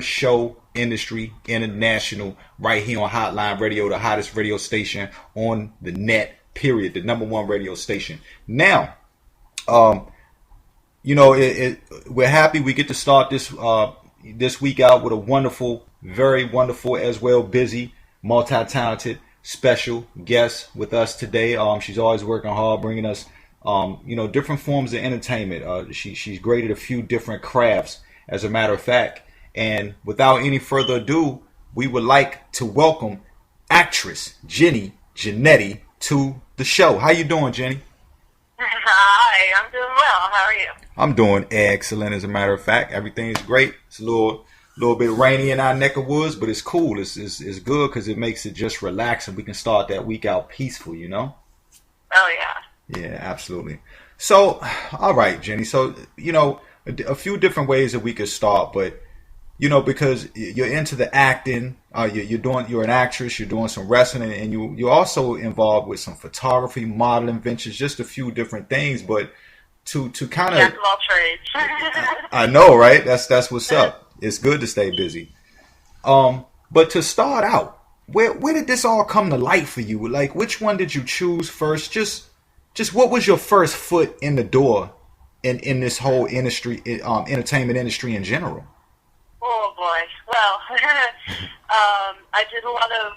show industry international right here on Hotline Radio, the hottest radio station on the net, period, the number one radio station. Now, we're happy we get to start this week out with a wonderful, very wonderful as well, busy, multi-talented, special guest with us today. She's always working hard, bringing us different forms of entertainment. She's great at a few different crafts, as a matter of fact. And without any further ado, we would like to welcome actress Jannetty to the show. How you doing, Jenny? Hi, I'm doing well. How are you? I'm doing excellent, as a matter of fact. Everything's great. It's a little bit rainy in our neck of woods, but it's cool. It's good because it makes it just relax, and we can start that week out peaceful, you know? Oh, yeah. Yeah, absolutely. So, all right, Jenny. So, a few different ways that we could start, but because you're into the acting, you're an actress, you're doing some wrestling, and you're also involved with some photography, modeling ventures, just a few different things. But to kind of jack of all trades. I know, right? That's what's up. It's good to stay busy. But to start out, where did this all come to light for you? Like, which one did you choose first? Just what was your first foot in the door in this whole industry, entertainment industry in general? Oh boy. Well, I did a lot of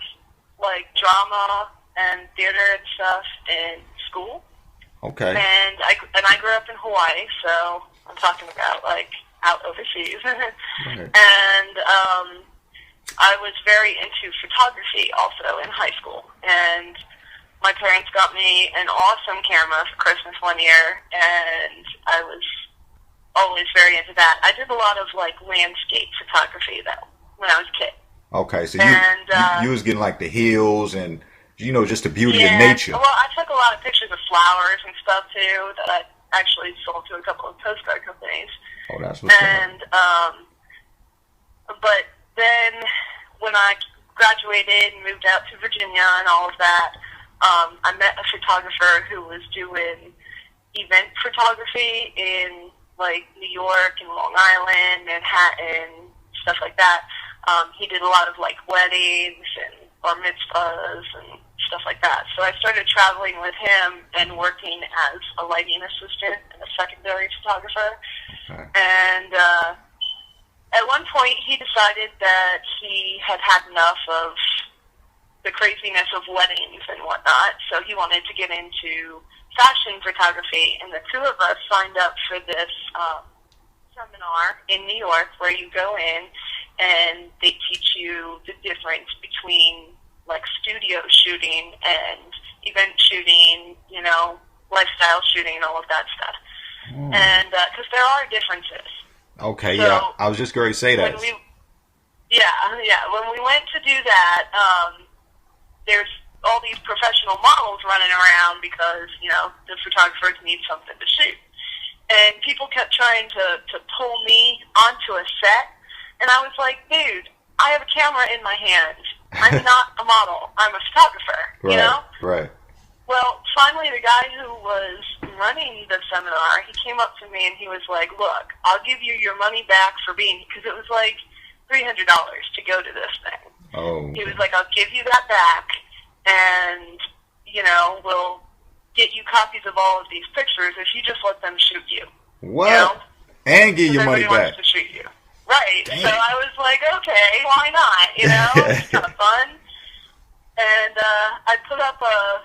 drama and theater and stuff in school. Okay. And I grew up in Hawaii, so I'm talking about out overseas. Okay. And I was very into photography also in high school, and my parents got me an awesome camera for Christmas one year, and I was always very into that. I did a lot of landscape photography when I was a kid. Okay, so you was getting the hills and just the beauty of nature. Well, I took a lot of pictures of flowers and stuff too that I actually sold to a couple of postcard companies. Oh, that's what's up. And but then when I graduated and moved out to Virginia and all of that, I met a photographer who was doing event photography in New York and Long Island, Manhattan, stuff like that. He did a lot of weddings and bar mitzvahs and stuff like that. So I started traveling with him and working as a lighting assistant and a secondary photographer. Okay. And at one point he decided that he had had enough of the craziness of weddings and whatnot, so he wanted to get into fashion photography, and the two of us signed up for this seminar in New York where you go in and they teach you the difference between studio shooting and event shooting, lifestyle shooting and all of that stuff. And because there are differences. Okay, so yeah, I was just going to say that. When we went to do that, there's all these professional models running around because, the photographers need something to shoot. And people kept trying to pull me onto a set, and I was like, dude, I have a camera in my hand. I'm not a model. I'm a photographer, Right. Well, finally, the guy who was running the seminar, he came up to me and he was like, look, I'll give you your money back for being, because it was $300 to go to this thing. Oh. He was like, I'll give you that back, and, we'll get you copies of all of these pictures if you just let them shoot you. What? And get your money back. Everybody wants to shoot you. Right. Dang. So I was like, okay, why not? It's kind of fun. And I put up a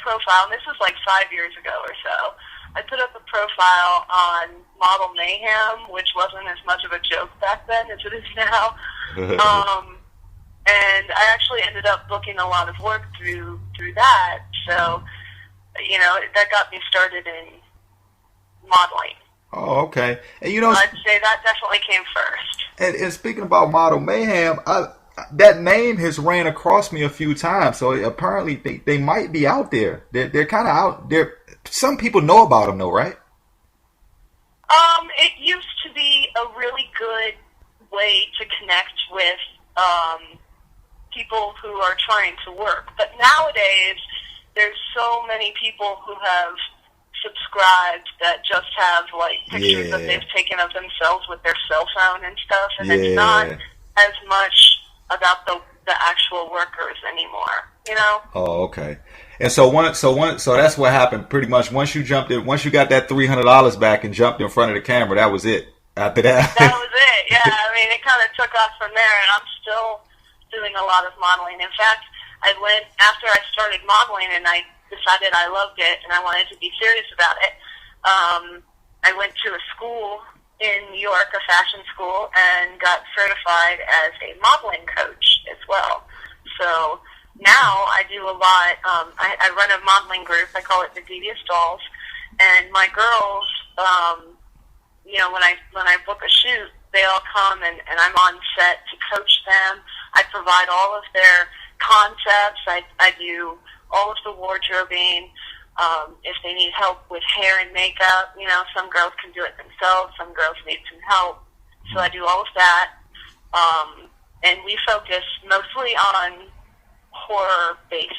profile, and this was 5 years ago or so. I put up a profile on Model Mayhem, which wasn't as much of a joke back then as it is now. And I actually ended up booking a lot of work through that. So, that got me started in modeling. Oh, okay. And I'd say that definitely came first. And speaking about Model Mayhem, that name has ran across me a few times. So apparently they might be out there. They're kind of out there. Some people know about them, though, right? It used to be a really good way to connect with people who are trying to work. But nowadays, there's so many people who have subscribed that just have like pictures that they've taken of themselves with their cell phone and stuff, and it's not as much about the actual workers anymore, you know? Oh, okay. And so that's what happened pretty much. Once you got that $300 back and jumped in front of the camera, that was it. After that, that was it. Yeah, I mean, it kind of took off from there, and I'm still doing a lot of modeling. In fact, after I started modeling, and I decided I loved it, and I wanted to be serious about it. I went to a school in New York, a fashion school, and got certified as a modeling coach as well. So now I do a lot. I run a modeling group. I call it the Devious Dolls, and my girls. You know, when I book a shoot, they all come and I'm on set to coach them. I provide all of their concepts. I do all of the wardrobing. If they need help with hair and makeup, you know, some girls can do it themselves. Some girls need some help. So I do all of that. And we focus mostly on horror-based,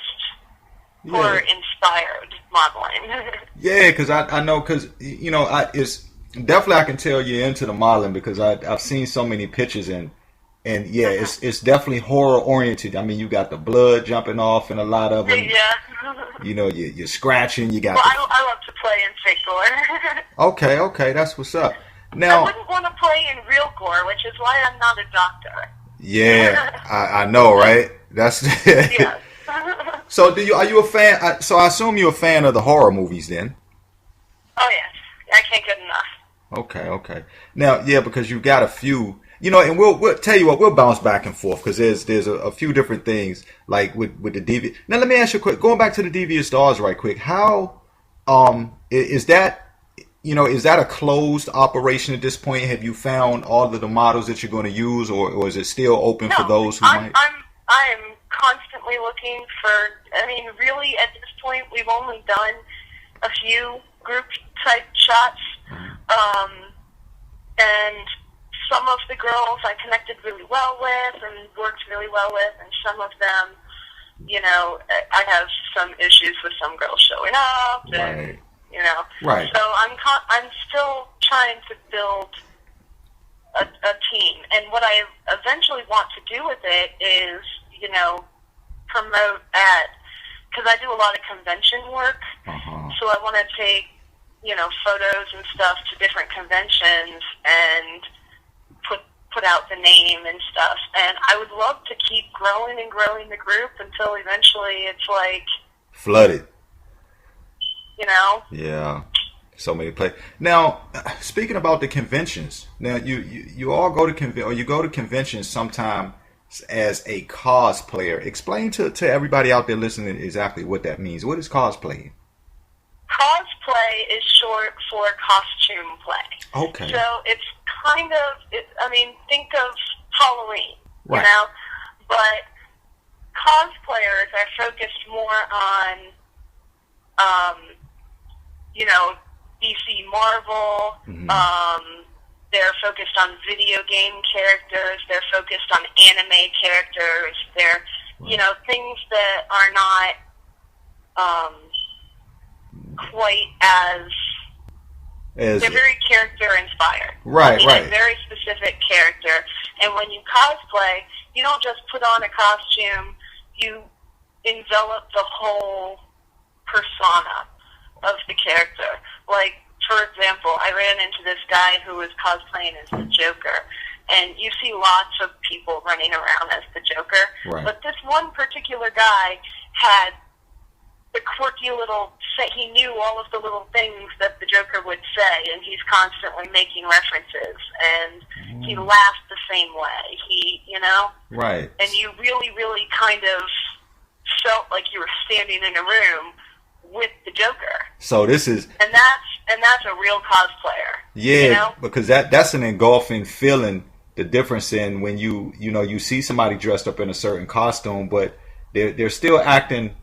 horror-inspired modeling. Yeah, because I know, because, you know, it's definitely, I can tell you're into the modeling because I've seen so many pictures and yeah, it's definitely horror oriented. I mean, you got the blood jumping off and a lot of them. Yeah. You know, you're scratching. You got. Well, I love to play in fake gore. Okay, that's what's up. Now, I wouldn't want to play in real gore, which is why I'm not a doctor. Yeah, I know, right? That's. Yeah. So, are you a fan? So, I assume you're a fan of the horror movies, then. Oh yes, I can't get enough. Okay. Now, yeah, because you've got a few, you know, and we'll tell you what, we'll bounce back and forth because there's a few different things like with the DV. Now, let me ask you quick, going back to the Devious Dolls right quick. How is that, you know, is that a closed operation at this point? Have you found all of the models that you're going to use, or is it still open for those who might? I'm constantly looking for. I mean, really, at this point, we've only done a few group type shots. And some of the girls I connected really well with and worked really well with, and some of them, you know, I have some issues with some girls showing up, and you know, so I'm still trying to build a team, and what I eventually want to do with it is, you know, promote because I do a lot of convention work, so I want to take, you know, photos and stuff to different conventions and put out the name and stuff. And I would love to keep growing and growing the group until eventually it's like flooded. You know? Yeah. So many places. Now, speaking about the conventions, now you all go to conventions sometime as a cosplayer. Explain to everybody out there listening exactly what that means. What is cosplaying? Cosplay is short for costume play. Okay. So it's kind of, think of Halloween, you know? But cosplayers are focused more on, you know, DC Marvel. They're focused on video game characters. They're focused on anime characters. They're, you know, things that are not quite as they're very character inspired. Right. A very specific character. And when you cosplay, you don't just put on a costume, you envelop the whole persona of the character. Like, for example, I ran into this guy who was cosplaying as the Joker. And you see lots of people running around as the Joker. Right. But this one particular guy had the quirky little, he knew all of the little things that the Joker would say, and he's constantly making references, and he laughed the same way. He, you know? Right. And you really, really kind of felt like you were standing in a room with the Joker. So this is... And that's a real cosplayer. Yeah, you know? Because that's an engulfing feeling, the difference in when you see somebody dressed up in a certain costume, but they're still acting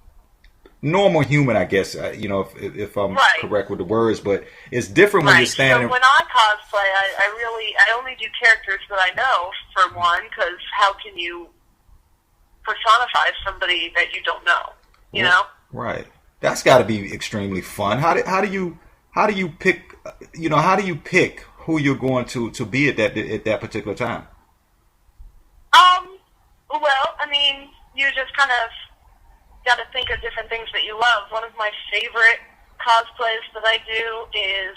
normal human, I guess, if I'm correct with the words, but it's different when you're standing... So when I cosplay, I only do characters that I know, for one, because how can you personify somebody that you don't know, you know? Right. That's got to be extremely fun. How do you how do you pick? How do you pick who you're going to be at that particular time? Well, I mean, you just kind of got to think of different things that you love. One of my favorite cosplays that I do is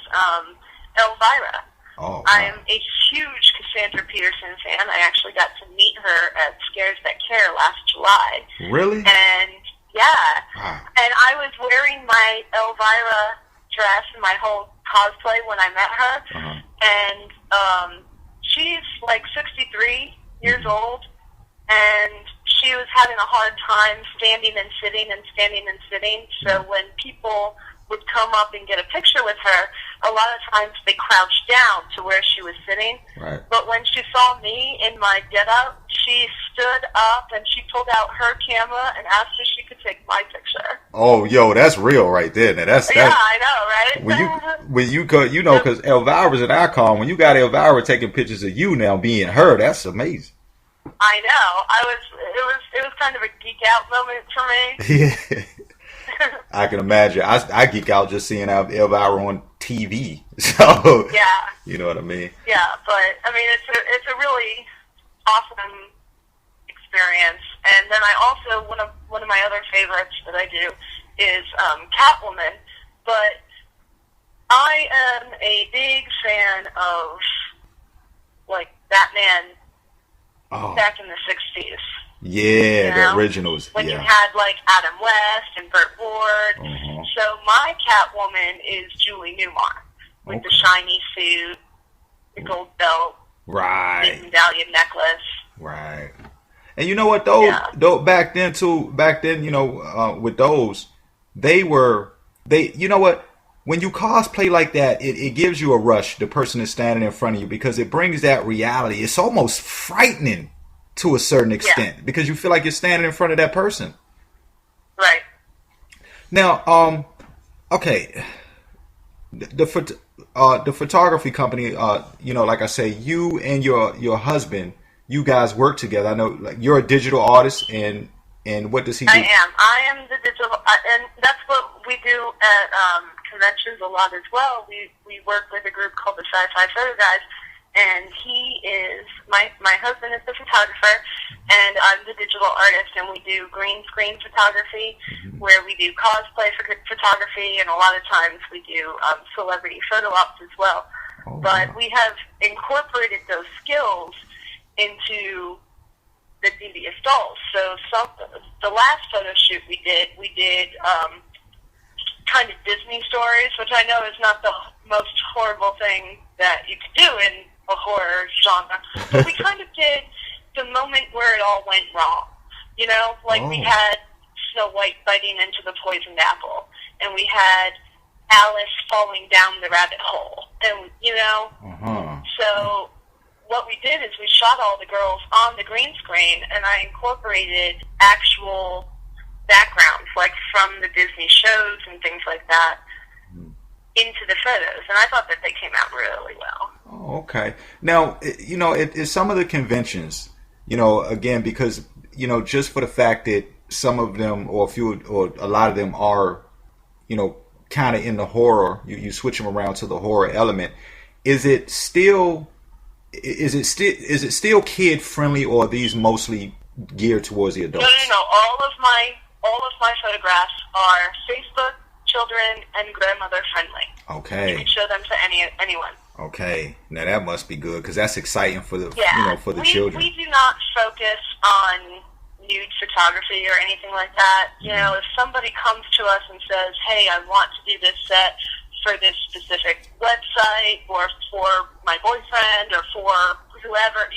Elvira. Oh, wow. I am a huge Cassandra Peterson fan. I actually got to meet her at Scares That Care last July. Really? And yeah, wow. And I was wearing my Elvira dress and my whole cosplay when I met her. Uh-huh. And she's like 63 years old, and she was having a hard time standing and sitting and standing and sitting. So when people would come up and get a picture with her, a lot of times they crouched down to where she was sitting. Right. But when she saw me in my getup, she stood up and she pulled out her camera and asked if she could take my picture. Oh, yo, that's real right there. Now that's yeah, I know, right? when you because Elvira's an icon. When you got Elvira taking pictures of you now being her, that's amazing. I know. It was kind of a geek out moment for me. Yeah. I can imagine. I geek out just seeing Elvira on TV. So yeah, you know what I mean. Yeah, but I mean it's a really awesome experience. And then I also one of my other favorites that I do is Catwoman. But I am a big fan of like Batman back in the 60s. Yeah, the originals. When you had like Adam West and Burt Ward. Uh-huh. So my Catwoman is Julie Newmar with the shiny suit, the gold belt, right, the medallion necklace. Right. And you know what? Those back then, with those, you know what? When you cosplay like that, it gives you a rush. The person is standing in front of you because it brings that reality. It's almost frightening to a certain extent because you feel like you're standing in front of that person. Right. Now, okay, the photography company, like I say, you and your husband, you guys work together. I know, like, you're a digital artist, and what does he do? I am the digital, and that's what we do at conventions a lot as well. We work with a group called the Sci-Fi Photo Guys. And he is, my husband is the photographer, and I'm the digital artist, and we do green screen photography, where we do cosplay photography, and a lot of times we do celebrity photo ops as well. Oh, but we have incorporated those skills into the devious dolls. So the last photo shoot we did kind of Disney stories, which I know is not the most horrible thing that you could do in a horror genre, but we kind of did the moment where it all went wrong. We had Snow White biting into the poisoned apple, and we had Alice falling down the rabbit hole, and so what we did is we shot all the girls on the green screen, and I incorporated actual backgrounds, like from the Disney shows and things like that, into the photos, and I thought that they came out really well. Oh, okay. Now, it's some of the conventions, again, because, just for the fact that some of them, or a lot of them are, kind of in the horror, you switch them around to the horror element. Is it still kid friendly, or are these mostly geared towards the adults? No. All of my photographs are Facebook, children, and grandmother friendly. Okay. You can show them to anyone. Okay. Now that must be good, because that's exciting for the for the children. We do not focus on nude photography or anything like that. If somebody comes to us and says, "Hey, I want to do this set for this specific website, or for my boyfriend, or for whoever,"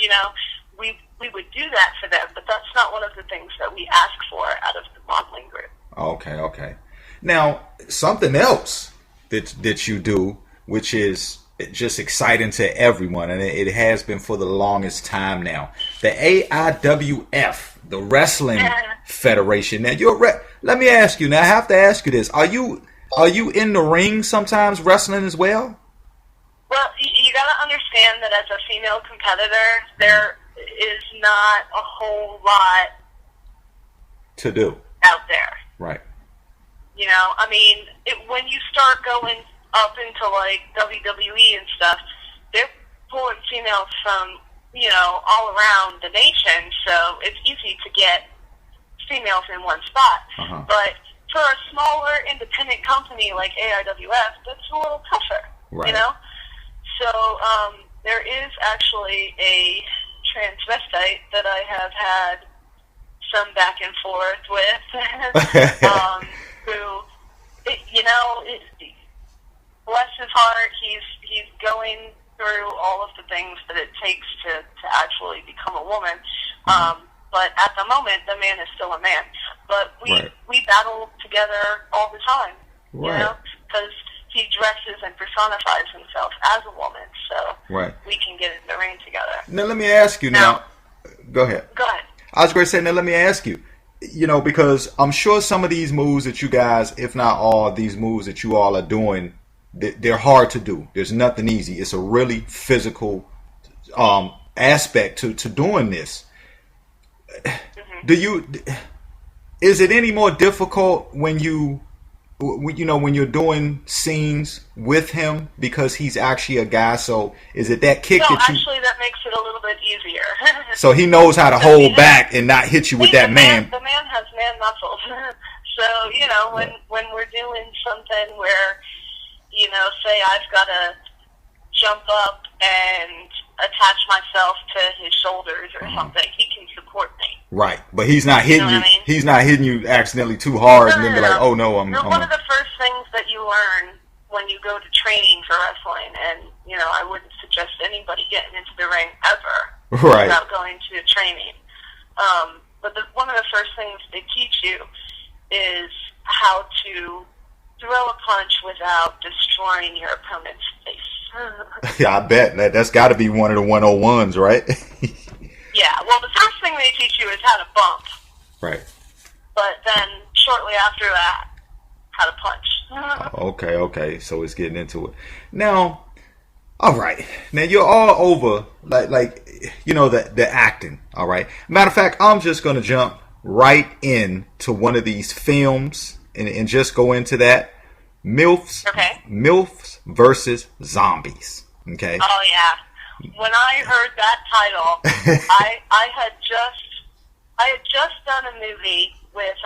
we would do that for them. But that's not one of the things that we ask for out of the modeling group. Okay. Now, something else that you do, which is just exciting to everyone, and it has been for the longest time now, the AIWF, the Wrestling Federation. Now, let me ask you. Now, I have to ask you this: Are you in the ring sometimes wrestling as well? Well, you got to understand that as a female competitor, there is not a whole lot to do out there. Right. When you start going up into like WWE and stuff, they're pulling females from, you know, all around the nation, so it's easy to get females in one spot. Uh-huh. But for a smaller independent company like AIWF, that's a little tougher, Right. you know? So there is actually a transvestite that I have had some back and forth with, who, you know, bless his heart, he's going through all of the things that it takes to actually become a woman. But at the moment, the man is still a man. But we battle together all the time, you know, because he dresses and personifies himself as a woman. So we can get in the ring together. Now, let me ask you now. Go ahead. Go ahead. I was going to say, now let me ask you, you know, because I'm sure some of these moves that you guys, if not all these moves that you all are doing, they're hard to do. There's nothing easy. It's a really physical aspect to doing this. Is it any more difficult when when you're doing scenes with him because he's actually a guy? So is it that kick that you... actually that makes it a little bit easier. So he knows how to hold back and not hit you with that man. The man has man muscles. So, you know, when we're doing something where, you know, say I've got to jump up and attach myself to his shoulders or something, he can support me. Right, but he's not hitting you. I mean? He's not hitting you accidentally too hard, and then be like, "Oh no, I'm." One of the first things that you learn when you go to training for wrestling, and you know, I wouldn't suggest anybody getting into the ring ever without going to training. But one of the first things they teach you is how to throw a punch without destroying your opponent's face. Yeah, I bet that's got to be one of the 101s, right? Yeah, well, the first thing they teach you is how to bump. Right. But then, shortly after that, how to punch. Okay, so it's getting into it. Now, all right. Now, you're all over, like you know, the acting, all right? Matter of fact, I'm just going to jump right into one of these films and just go into that. MILFs versus Zombies, okay? Oh, yeah. When I heard that title, I had just done a movie with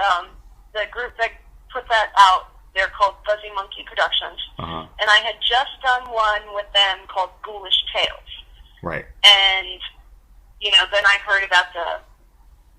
the group that put that out. They're called Fuzzy Monkey Productions, and I had just done one with them called Ghoulish Tales. Right. And you know, then I heard about the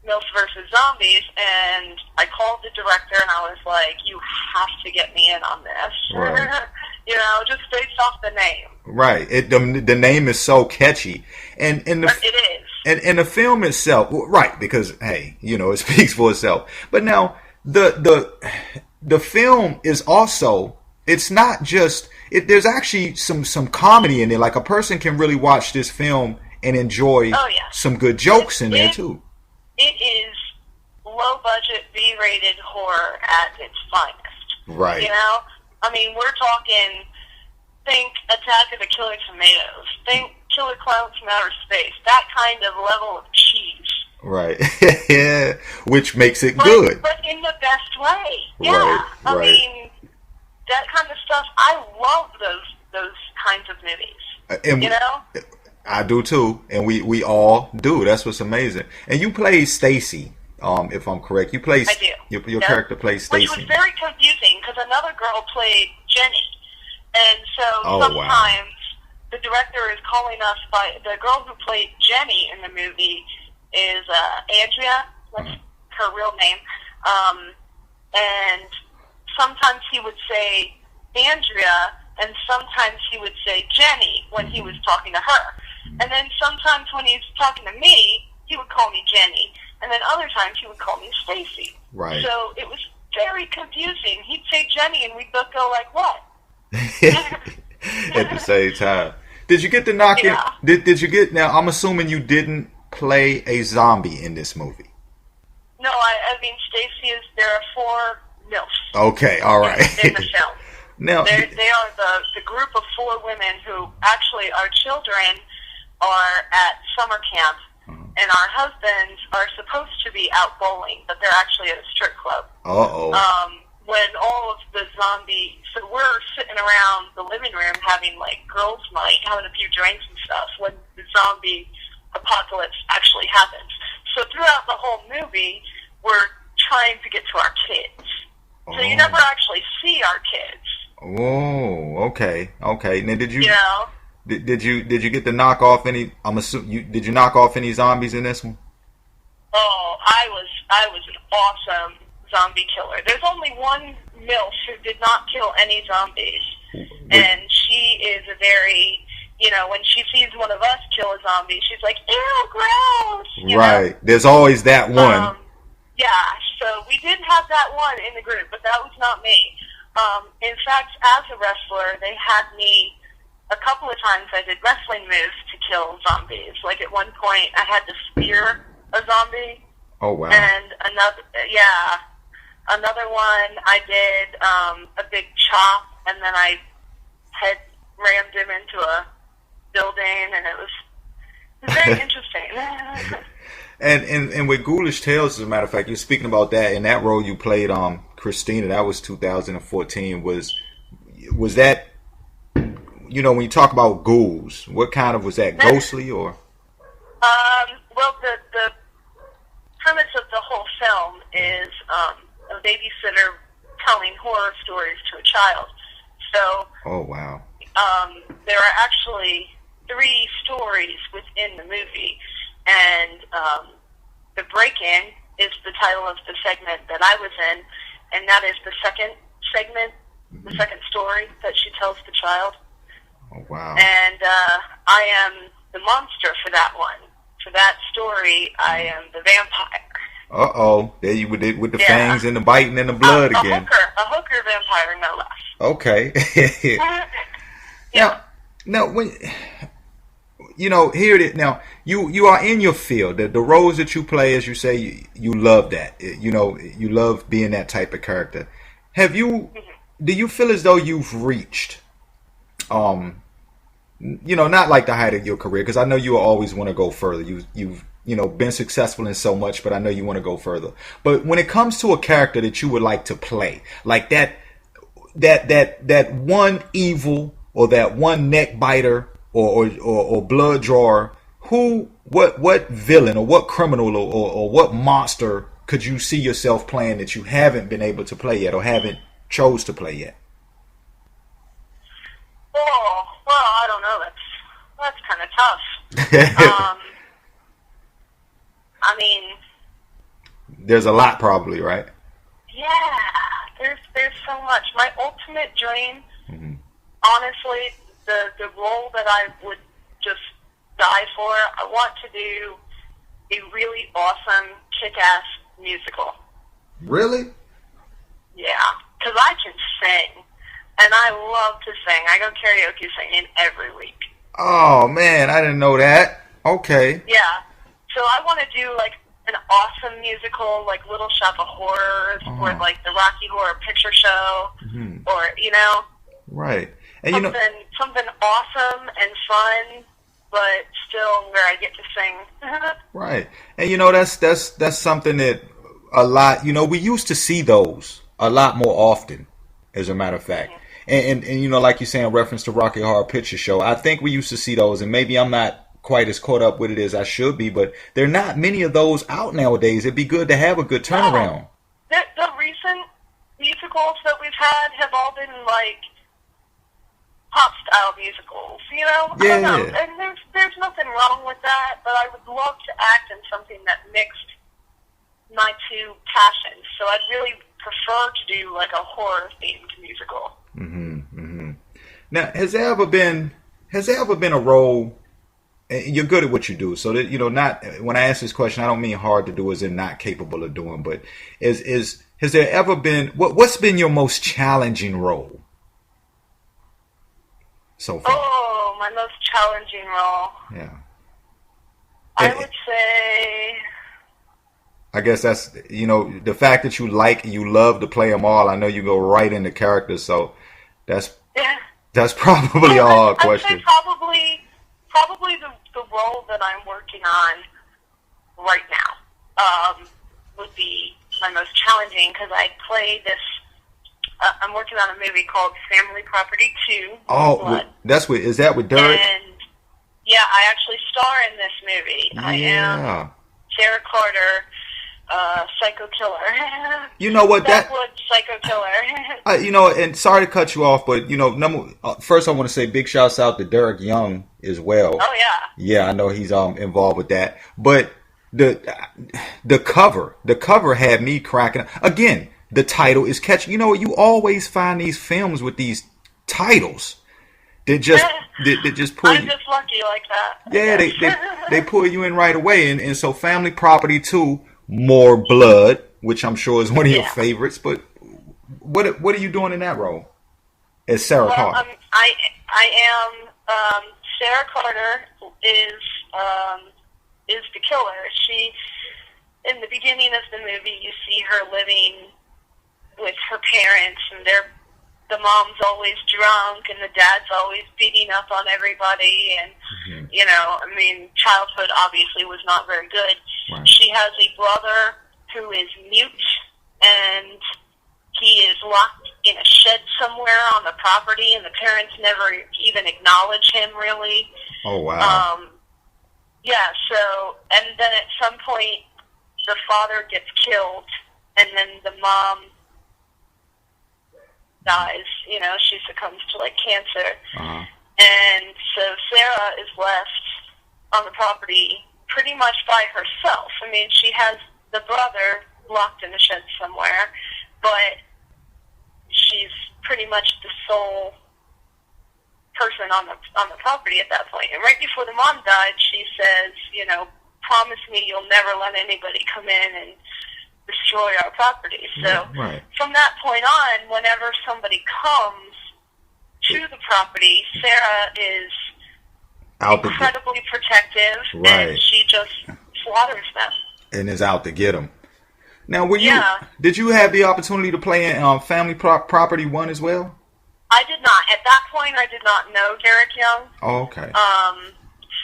MILFs versus Zombies, and I called the director, and I was like, "You have to get me in on this." Right. You know, just based off the name. Right. The name is so catchy, and it is. And the film itself, right? Because hey, you know, it speaks for itself. But now the film is also, it's not just there's actually some comedy in there. Like a person can really watch this film and enjoy some good jokes in there too. It is low budget B-rated horror at its finest. Right. You know? I mean, we're talking, think Attack of the Killer Tomatoes, think Killer Clowns from Outer Space, that kind of level of cheese. Right. Yeah. Which makes it good. But in the best way. Yeah. I mean, that kind of stuff, I love those kinds of movies. And you know? I do too, and we all do. That's what's amazing. And you played Stacy, if I'm correct. You played. I do. Your character plays Stacy. Which was very confusing because another girl played Jenny, and so sometimes the director is calling us by the girl who played Jenny in the movie is Andrea. That's her real name, and sometimes he would say Andrea, and sometimes he would say Jenny when he was talking to her. And then sometimes when he's talking to me, he would call me Jenny. And then other times he would call me Stacy. Right. So it was very confusing. He'd say Jenny and we'd both go like, what? At the same time. Did you get the knock in? Did you get, now I'm assuming you didn't play a zombie in this movie. No, I mean, Stacy is, there are 4 MILFs. Okay, all right. In the film. Now, they are the group of 4 women who actually, our children are at summer camp, and our husbands are supposed to be out bowling, but they're actually at a strip club. when all of the zombie, so we're sitting around the living room having like girls' night, having a few drinks and stuff when the zombie apocalypse actually happens. So throughout the whole movie, we're trying to get to our kids. So you never actually see our kids. Oh, okay. Now, did you? You know? Did you get to knock off any? I'm assuming did you knock off any zombies in this one? Oh, I was an awesome zombie killer. There's only one MILF who did not kill any zombies, and she is a very, you know, when she sees one of us kill a zombie, she's like, ew, gross. You know? There's always that one. Yeah, so we did have that one in the group, but that was not me. In fact, as a wrestler, they had me a couple of times. I did wrestling moves to kill zombies. Like at one point, I had to spear a zombie. Oh wow! And another one I did a big chop, and then I head rammed him into a building, and it was very interesting. And with Ghoulish Tales, as a matter of fact, you're speaking about that. In that role, you played Christina. That was 2014. Was that, you know, when you talk about ghouls, what kind of was that? Ghostly or? Well, the premise of the whole film is a babysitter telling horror stories to a child. So, oh wow. There are actually 3 stories within the movie, and The Break-In is the title of the segment that I was in, and that is the second segment, the second story that she tells the child. Oh wow. And I am the monster for that one. For that story, I am the vampire. Uh-oh. There you with the fangs and the biting and the blood again. A hooker vampire, no less. Okay. Now, when you know, here it is. Now, you are in your field. The roles that you play, as you say, you love that. You know, you love being that type of character. Have you? Do you feel as though you've reached, you know, not like the height of your career, because I know you always want to go further. You've been successful in so much, but I know you want to go further. But when it comes to a character that you would like to play, like that one evil or that one neck biter or blood drawer, what villain or what criminal or what monster could you see yourself playing that you haven't been able to play yet or haven't chose to play yet? Oh, well, I don't know. That's kind of tough. I mean, there's a lot, probably, right? Yeah, there's so much. My ultimate dream, honestly, the role that I would just die for, I want to do a really awesome, kick-ass musical. Really? Yeah, because I can sing. And I love to sing. I go karaoke singing every week. Oh, man, I didn't know that. Okay. Yeah. So I want to do, like, an awesome musical, like Little Shop of Horrors, or, like, the Rocky Horror Picture Show, or, you know. Right. And something awesome and fun, but still where I get to sing. Right. And, you know, that's something that a lot, you know, we used to see those a lot more often, as a matter of fact. And you know, like you say in reference to Rocky Horror Picture Show, I think we used to see those, and maybe I'm not quite as caught up with it as I should be, but there are not many of those out nowadays. It'd be good to have a good turnaround. No. The recent musicals that we've had have all been like pop-style musicals, you know? Yeah. I don't know. And there's nothing wrong with that, but I would love to act in something that mixed my 2 passions. So I'd really prefer to do like a horror-themed musical. Now, has there ever been a role? And you're good at what you do, so that, you know, not when I ask this question, I don't mean hard to do as in not capable of doing, but has there ever been what's been your most challenging role so far? Oh, my most challenging role. Yeah. I would say, I guess that's, you know, the fact that you love to play them all. I know you go right into characters, so that's probably a hard question. I'd say probably the role that I'm working on right now would be my most challenging, because I play this I'm working on a movie called Family Property 2. Oh, is that with Derek? And yeah, I actually star in this movie. Yeah. I am Sarah Carter, psycho killer. You know what? Backwoods psycho killer. You know, and sorry to cut you off, but you know, first I want to say big shouts out to Derek Young as well. Oh yeah. Yeah, I know he's involved with that. But the cover had me cracking up. Again, the title is catchy. You know, you always find these films with these titles that just pull you. I'm just lucky like that. Yeah, they pull you in right away. And so Family Property 2, More Blood, which I'm sure is one of your favorites. But what are you doing in that role as Sarah Carter? I am Sarah Carter is the killer. She, in the beginning of the movie, you see her living with her parents, and the mom's always drunk, and the dad's always beating up on everybody, and you know, I mean, childhood obviously was not very good. Right. She has a brother who is mute, and he is locked in a shed somewhere on the property, and the parents never even acknowledge him, really. Oh, wow. Yeah, so, and then at some point, the father gets killed, and then the mom dies. You know, she succumbs to, like, cancer. Uh-huh. And so Sarah is left on the property pretty much by herself. I mean, she has the brother locked in a shed somewhere, but she's pretty much the sole person on the property at that point. And right before the mom died, she says, you know, promise me you'll never let anybody come in and destroy our property. So from that point on, whenever somebody comes to the property, Sarah is incredibly protective, and she just slaughters them. And is out to get them. Now, did you have the opportunity to play in Family Property 1 as well? I did not. At that point, I did not know Derek Young. Oh, okay.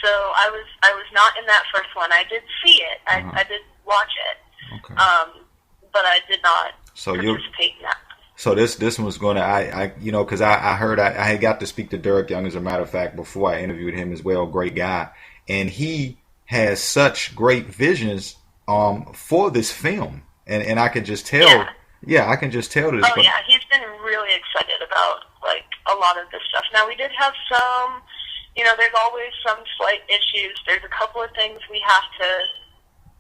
So I was not in that first one. I did see it. I did watch it. Okay. But I did not participate in that. So this was going to, you know, because I heard I had got to speak to Derek Young, as a matter of fact, before I interviewed him as well. Great guy. And he has such great visions for this film. And I could just tell. Yeah, I can just tell this. Oh, yeah. He's been really excited about, like, a lot of this stuff. Now, we did have some, you know, there's always some slight issues. There's a couple of things we have to,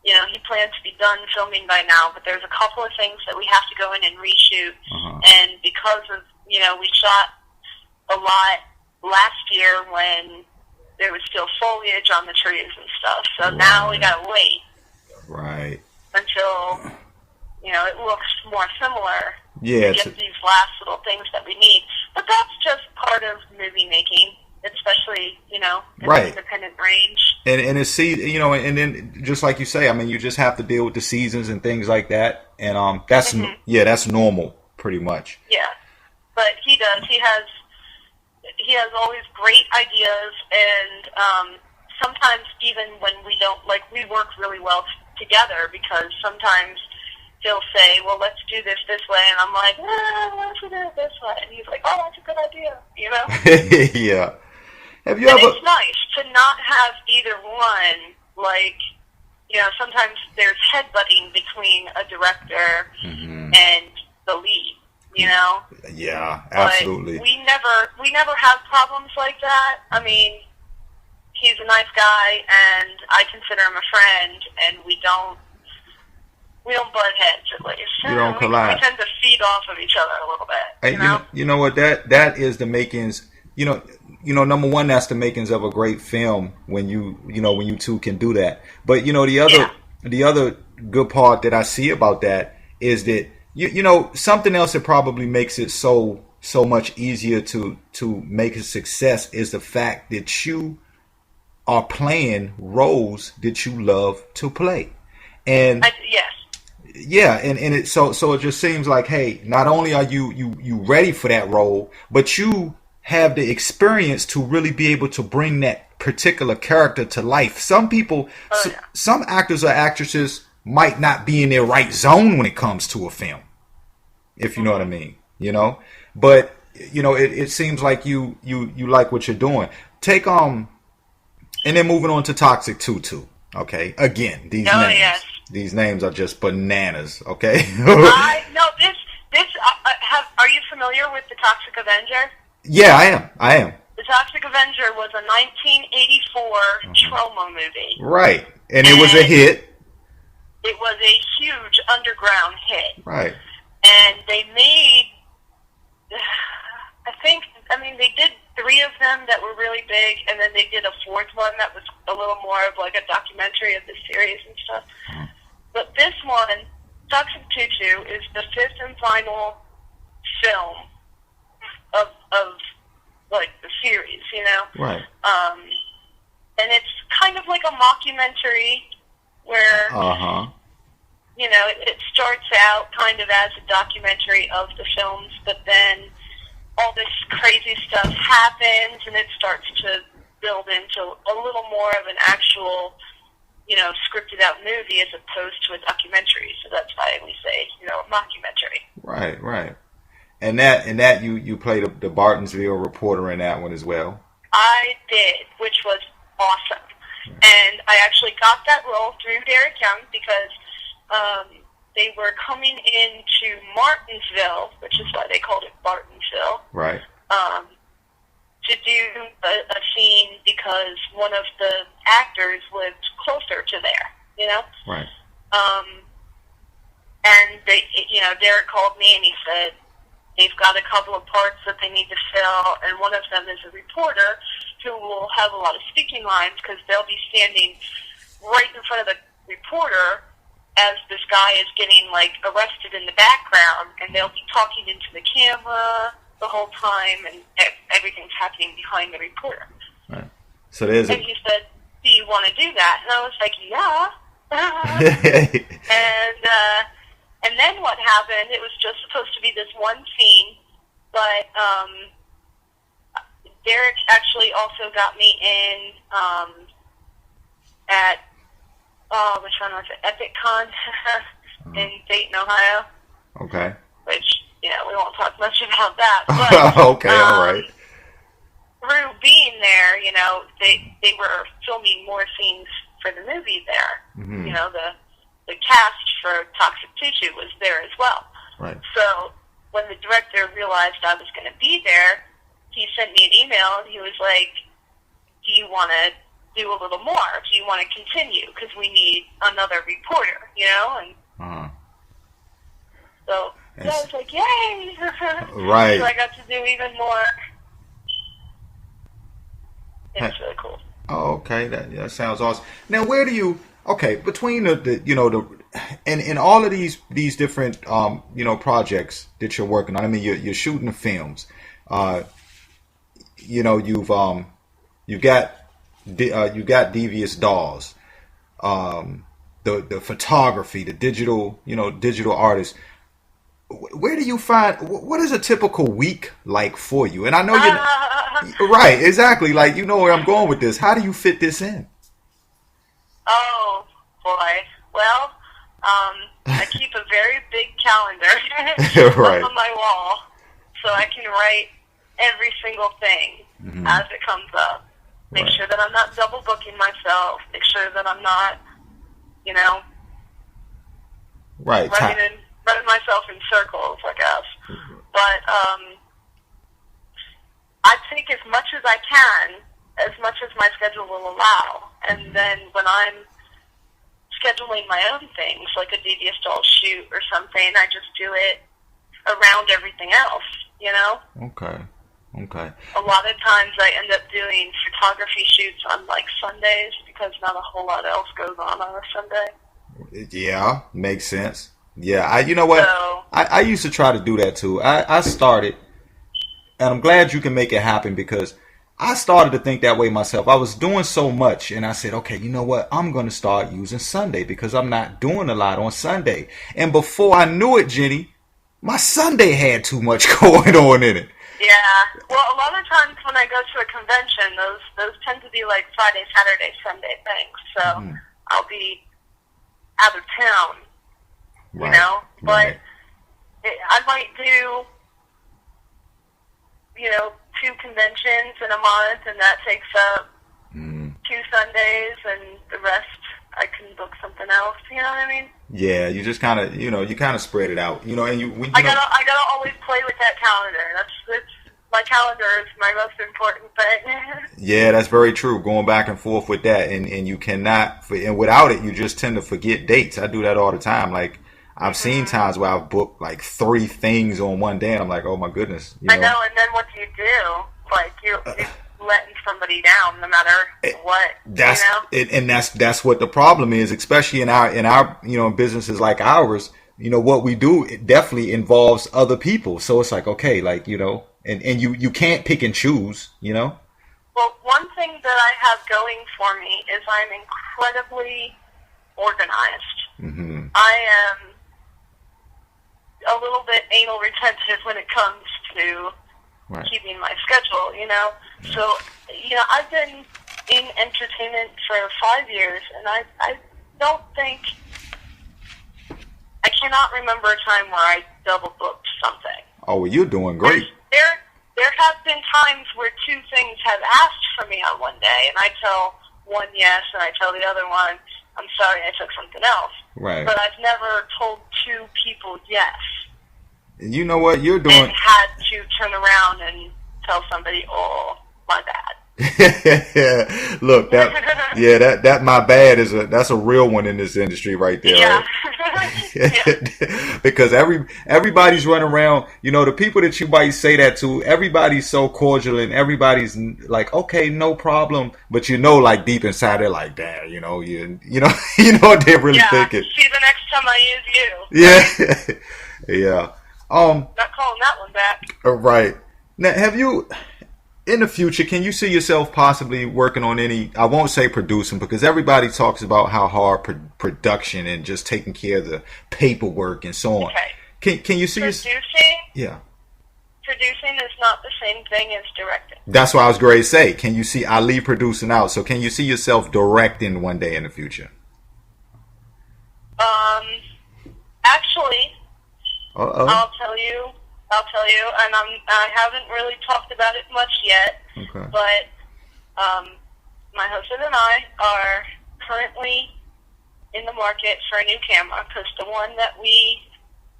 you know, he plans to be done filming by now, but there's a couple of things that we have to go in and reshoot. And because of, you know, we shot a lot last year when there was still foliage on the trees and stuff. So now we got to wait. Right. Until, you know, it looks more similar. Yeah. To get these last little things that we need. But that's just part of movie making, especially, you know, in the independent range. And it's, you know, and then just like you say, I mean, you just have to deal with the seasons and things like that. And that's that's normal, pretty much. Yeah. But he does. He has always great ideas, and sometimes even when we don't, like, we work really well together, because sometimes he'll say, well, let's do this way, and I'm like, let's do it this way, and he's like, oh, that's a good idea, you know? Yeah. Have you ever? It's nice to not have either one, like, you know, sometimes there's headbutting between a director and the lead, you know? Yeah, absolutely. But we never have problems like that. I mean, he's a nice guy, and I consider him a friend, and we don't butt heads, at least. You don't collide. We tend to feed off of each other a little bit. You know what? That is the makings. You know, number one, that's the makings of a great film when you two can do that. But you know, the other good part that I see about that is that you know, something else that probably makes it so much easier to make a success is the fact that you are playing roles that you love to play. And yeah, and it so it just seems like, hey, not only are you ready for that role, but you have the experience to really be able to bring that particular character to life. Some people, some actors or actresses might not be in their right zone when it comes to a film, if you know what I mean. you know. But it seems like you like what you're doing. Take and then moving on to Toxic Tutu. Okay, again, Oh yes. these names are just bananas. Okay. I no this are you familiar with the Toxic Avenger? Yeah, I am. The Toxic Avenger was a 1984 trauma movie. Right, and it was a hit. It was a huge underground hit. Right. And they made, they did 3 of them that were really big, and then they did a 4th one that was a little more of like a documentary of the series and stuff. But this one, Toxic Tutu, is the 5th and final film of like the series, Right. And it's kind of like a mockumentary where, it starts out kind of as a documentary of the films, but then all this crazy stuff happens, and it starts to build into a little more of an actual, scripted out movie as opposed to a documentary. So that's why we say, a mockumentary. Right. And that you played the Bartonsville reporter in that one as well. I did, which was awesome. And I actually got that role through Derek Young because they were coming into Martinsville, which is why they called it Bartonsville. Right. To do a scene because one of the actors lived closer to there, Right. And Derek called me and he said, they've got a couple of parts that they need to fill, and one of them is a reporter who will have a lot of speaking lines because they'll be standing right in front of the reporter as this guy is getting, arrested in the background, and they'll be talking into the camera the whole time, and everything's happening behind the reporter. Right. So there's and he said, do you want to do that? And I was like, yeah. And then what happened, it was just supposed to be this one scene, but Derek actually also got me in at, which one was it? EpicCon in Dayton, Ohio. Okay. Which, we won't talk much about that. But, okay, all right. Through being there, they were filming more scenes for the movie there. Mm-hmm. The cast for Toxic Tutu was there as well. Right. So when the director realized I was going to be there, he sent me an email and he was like, do you want to do a little more? Do you want to continue? Because we need another reporter, And so I was like, yay! Right. So I got to do even more. It's really cool. Oh, okay. That sounds awesome. Now, where do you? Okay, between and all of these different projects that you're working on. I mean, you're shooting the films. You've got Devious Dolls, the photography, the digital artists. Where do you find, what is a typical week like for you? And I know you're right, exactly. Like, where I'm going with this. How do you fit this in? Oh boy. Well, I keep a very big calendar right. up on my wall, so I can write every single thing as it comes up. Make sure that I'm not double booking myself. Make sure that I'm not, right, running myself in circles, I guess. But I take as much as I can, as much as my schedule will allow. And then when I'm scheduling my own things, like a Devious Doll shoot or something, I just do it around everything else, Okay. A lot of times I end up doing photography shoots on Sundays because not a whole lot else goes on a Sunday. Yeah, makes sense. Yeah, you know what? So, I used to try to do that too. I started, and I'm glad you can make it happen because I started to think that way myself. I was doing so much, and I said, okay, you know what? I'm going to start using Sunday because I'm not doing a lot on Sunday. And before I knew it, Jenny, my Sunday had too much going on in it. Yeah. Well, a lot of times when I go to a convention, those tend to be like Friday, Saturday, Sunday things. So I'll be out of town, Right. But I might do 2 conventions in a month, and that takes up 2 Sundays, and the rest I can book something else. You know what I mean? Yeah, you just kind of, you kind of spread it out. And I gotta always play with that calendar. That's my calendar is my most important thing. Yeah, that's very true. Going back and forth with that, and you cannot, and without it, you just tend to forget dates. I do that all the time. Like, I've seen times where I've booked like 3 things on one day, and I'm like, oh my goodness. I know, and then what do you do? Like, you're letting somebody down, no matter what. And that's what the problem is, especially in our businesses like ours. What we do, it definitely involves other people. So it's like, okay, like, and you can't pick and choose, Well, one thing that I have going for me is I'm incredibly organized. Mm-hmm. I am a little bit anal retentive when it comes to keeping my schedule, So, I've been in entertainment for 5 years, and I don't think, I cannot remember a time where I double booked something. Oh, well, you're doing great. There have been times where 2 things have asked for me on one day, and I tell one yes, and I tell the other one, I'm sorry, I took something else. Right. But I've never told 2 people yes. You know what you're doing? And had to turn around and tell somebody, oh, my bad. Look, that my bad that's a real one in this industry right there. Yeah. Right? Because everybody's running around, the people that you might say that to, everybody's so cordial and everybody's like, okay, no problem, but like deep inside they're like, damn, you know what they're really thinking. See the next time I use you. Yeah. Yeah. Not calling that one back. Right. Now, have you, in the future, can you see yourself possibly working on any, I won't say producing, because everybody talks about how hard production and just taking care of the paperwork and so on. Okay. Can you see producing? Yeah. Producing is not the same thing as directing. That's what I was going to say. Can you see, I leave producing out, so can you see yourself directing one day in the future? Actually, Uh-oh. I'll tell you, and I haven't really talked about it much yet. Okay. But my husband and I are currently in the market for a new camera because the one that we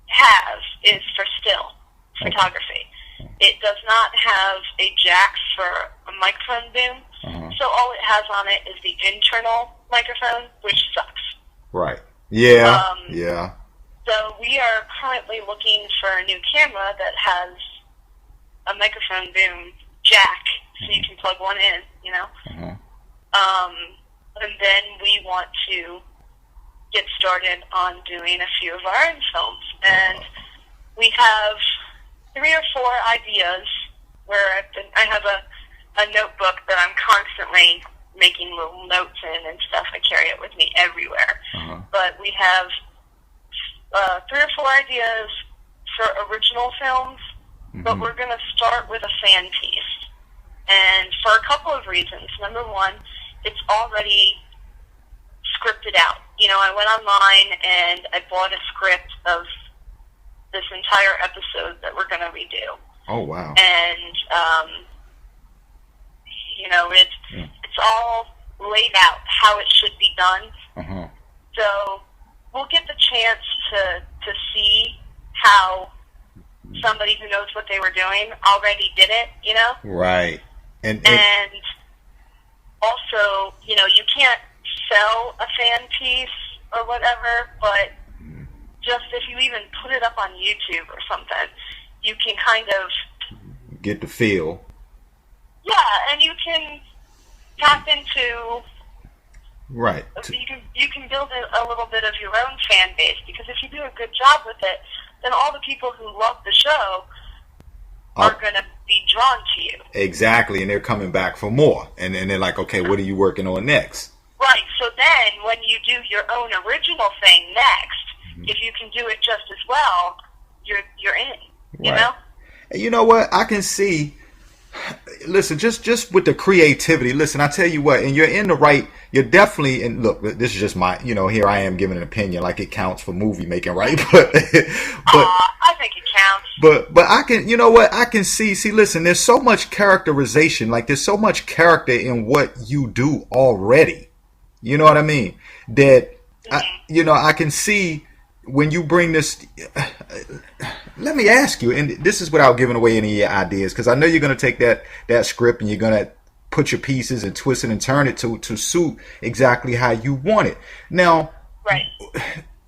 have is for still photography. It does not have a jack for a microphone boom, so all it has on it is the internal microphone, which sucks. Right. Yeah. Yeah. So we are currently looking for a new camera that has a microphone boom jack, so you can plug one in, and then we want to get started on doing a few of our own films. And we have 3 or 4 ideas where I have a notebook that I'm constantly making little notes in and stuff. I carry it with me everywhere. But we have 3 or 4 ideas for original films, but we're going to start with a fan piece. And for a couple of reasons. Number one, it's already scripted out. I went online and I bought a script of this entire episode that we're going to redo. Oh, wow. And, it's all laid out how it should be done. So we'll get the chance to see how somebody who knows what they were doing already did it, Right. And also, you can't sell a fan piece or whatever, but just if you even put it up on YouTube or something, you can kind of get the feel. Yeah, and you can tap into. Right. You can build a little bit of your own fan base, because if you do a good job with it, then all the people who love the show are going to be drawn to you. Exactly, and they're coming back for more. And they're like, okay, what are you working on next? Right, so then when you do your own original thing next, if you can do it just as well, you're in, you know? And you know what? I can see Listen, just with the creativity. Listen, I tell you what, and you're in the right. You're definitely. And look, this is just my. Here I am giving an opinion, like it counts for movie making, right? But I think it counts. But I can. You know what? I can see. See, listen. There's so much characterization. Like there's so much character in what you do already. You know what I mean? That I can see when you bring this. Let me ask you, and this is without giving away any of your ideas, because I know you're going to take that script and you're going to put your pieces and twist it and turn it to suit exactly how you want it. Now, right.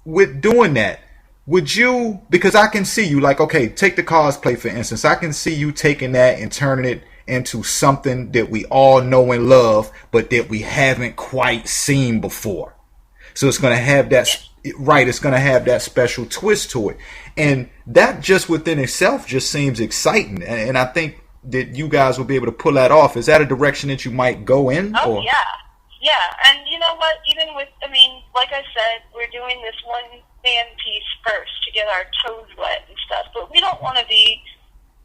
With doing that, would you, because I can see you, like, okay, take the cosplay for instance. I can see you taking that and turning it into something that we all know and love, but that we haven't quite seen before. So it's going to have that, right, it's going to have that special twist to it. And that just within itself just seems exciting. And I think that you guys will be able to pull that off. Is that a direction that you might go in? Oh, yeah. Yeah. And you know what? Even with, like I said, we're doing this one fan piece first to get our toes wet and stuff. But we don't want to be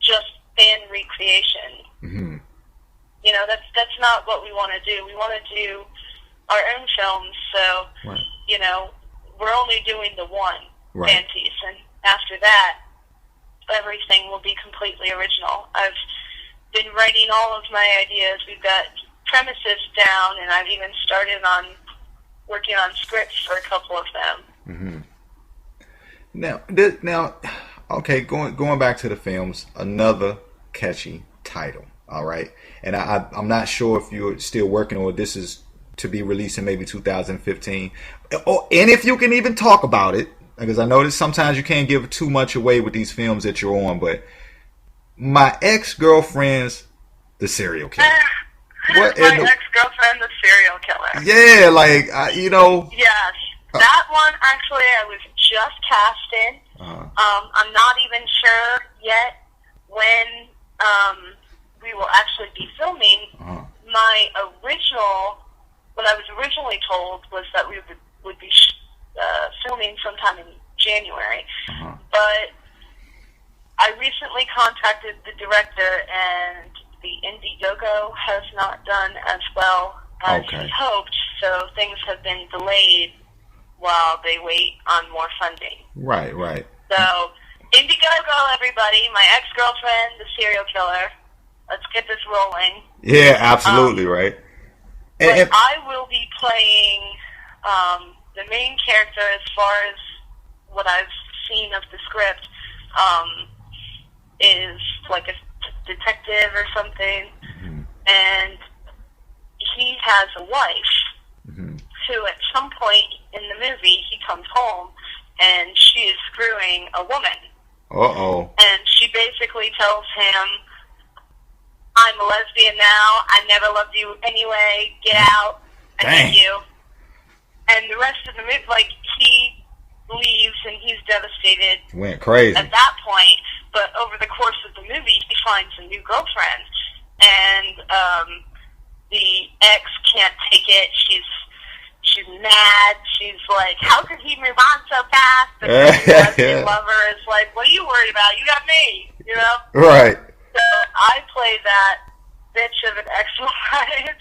just fan recreation. Mm-hmm. That's not what we want to do. We want to do our own films. So, right. We're only doing the one right. fan piece. And after that, everything will be completely original. I've been writing all of my ideas. We've got premises down, and I've even started on working on scripts for a couple of them. Mm-hmm. Now, okay, going back to the films, another catchy title, all right? And I'm not sure if you're still working or this is to be released in maybe 2015. And if you can even talk about it, because I know that sometimes you can't give too much away with these films that you're on, but My Ex-Girlfriend's The Serial Killer. What my ex-girlfriend, The Serial Killer. Yeah, like, Yes. That one, actually, I was just cast in. I'm not even sure yet when we will actually be filming. What I was originally told was that we would be filming sometime in January. But I recently contacted the director, and the Indiegogo has not done as well as he hoped, so things have been delayed while they wait on more funding. Right. So, Indiegogo, everybody, My Ex-Girlfriend, The Serial Killer. Let's get this rolling. Yeah, absolutely, right. And I will be playing the main character as far as what I've seen of the script is like a detective or something. Mm-hmm. And he has a wife who at some point in the movie he comes home and she is screwing a woman. And she basically tells him, I'm a lesbian now. I never loved you anyway. Get out. I hate you. And the rest of the movie, he leaves and he's devastated. Went crazy. At that point, but over the course of the movie, he finds a new girlfriend. And the ex can't take it. She's mad. She's like, how could he move on so fast? And the lesbian lover is like, what are you worried about? You got me, Right. So I play that bitch of an ex-wife.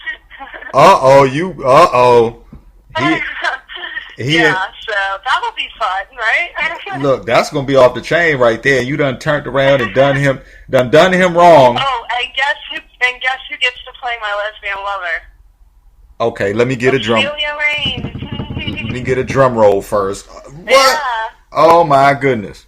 Yeah, so that'll be fun, right? Look, that's gonna be off the chain right there. You done turned around and done him wrong. Oh, and guess who gets to play my lesbian lover? Okay, let me get a drum. Let me get a drum roll first. What? Yeah. Oh my goodness.